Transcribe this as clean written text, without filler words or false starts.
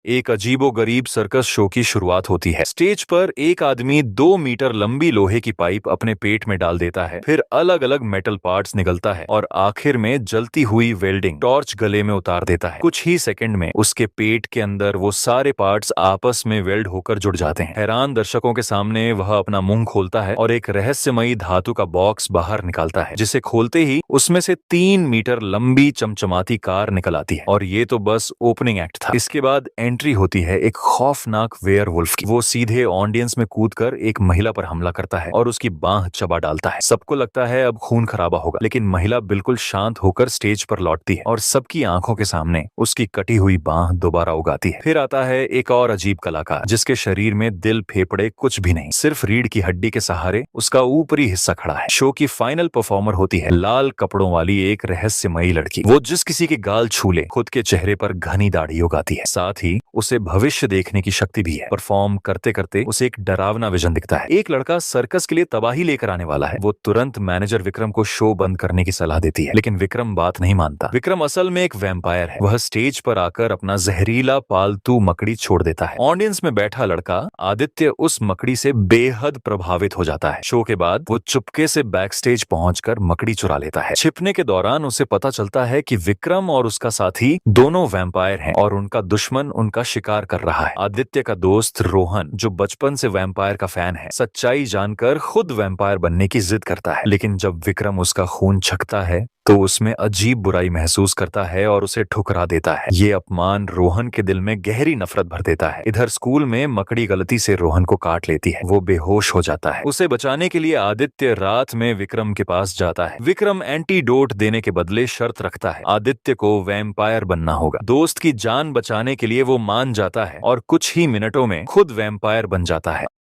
एक अजीबोगरीब circus show की शुरुआत होती है। स्टेज पर एक आदमी 2 मीटर लंबी लोहे की पाइप अपने पेट में डाल देता है, फिर अलग अलग मेटल पार्ट्स निकलता है और आखिर में जलती हुई वेल्डिंग टॉर्च गले में उतार देता है। कुछ ही सेकंड में उसके पेट के अंदर वो सारे पार्ट्स आपस में वेल्ड होकर जुड़ जाते हैं। हैरान दर्शकों के सामने वह अपना मुंह खोलता है और एक रहस्यमयी धातु का बॉक्स बाहर निकालता है, जिसे खोलते ही उसमें से 3 मीटर लंबी चमचमाती कार निकल आती है। और ये तो बस ओपनिंग एक्ट था। इसके बाद एंट्री होती है एक खौफनाक वेयरवुल्फ की। वो सीधे ऑडियंस में कूदकर एक महिला पर हमला करता है और उसकी बांह चबा डालता है। सबको लगता है अब खून खराबा होगा, लेकिन महिला बिल्कुल शांत होकर स्टेज पर लौटती है और सबकी आंखों के सामने उसकी कटी हुई बांह दोबारा उगाती है। फिर आता है एक और अजीब कलाकार, जिसके शरीर में दिल फेफड़े कुछ भी नहीं, सिर्फ रीढ़ की हड्डी के सहारे उसका ऊपरी हिस्सा खड़ा है। शो की फाइनल परफॉर्मर होती है लाल कपड़ों वाली एक रहस्यमयी लड़की। वो जिस किसी के गाल छू ले खुद के चेहरे पर घनी दाढ़ी उगाती है। साथ ही उसे भविष्य देखने की शक्ति भी है। परफॉर्म करते करते उसे एक डरावना विजन दिखता है। एक लड़का सर्कस के लिए तबाही लेकर आने वाला है। वो तुरंत मैनेजर विक्रम को शो बंद करने की सलाह देती है, लेकिन विक्रम बात नहीं मानता। विक्रम असल में एक वैम्पायर है। वह स्टेज पर आकर अपना जहरीला पालतू मकड़ी छोड़ देता है। ऑडियंस में बैठा लड़का आदित्य उस मकड़ी से बेहद प्रभावित हो जाता है। शो के बाद वो चुपके से बैक स्टेज पहुंचकर मकड़ी चुरा लेता है। छिपने के दौरान उसे पता चलता है कि विक्रम और उसका साथी दोनों वैम्पायर हैं और उनका दुश्मन उनका शिकार कर रहा है। आदित्य का दोस्त रोहन, जो बचपन से वैम्पायर का फैन है, सच्चाई जानकर खुद वैम्पायर बनने की जिद करता है। लेकिन जब विक्रम उसका खून छकता है तो उसमें अजीब बुराई महसूस करता है और उसे ठुकरा देता है। ये अपमान रोहन के दिल में गहरी नफरत भर देता है। इधर स्कूल में मकड़ी गलती से रोहन को काट लेती है। वो बेहोश हो जाता है। उसे बचाने के लिए आदित्य रात में विक्रम के पास जाता है। विक्रम एंटीडोट देने के बदले शर्त रखता है, आदित्य को वैम्पायर बनना होगा। दोस्त की जान बचाने के लिए वो मान जाता है और कुछ ही मिनटों में खुद वैम्पायर बन जाता है।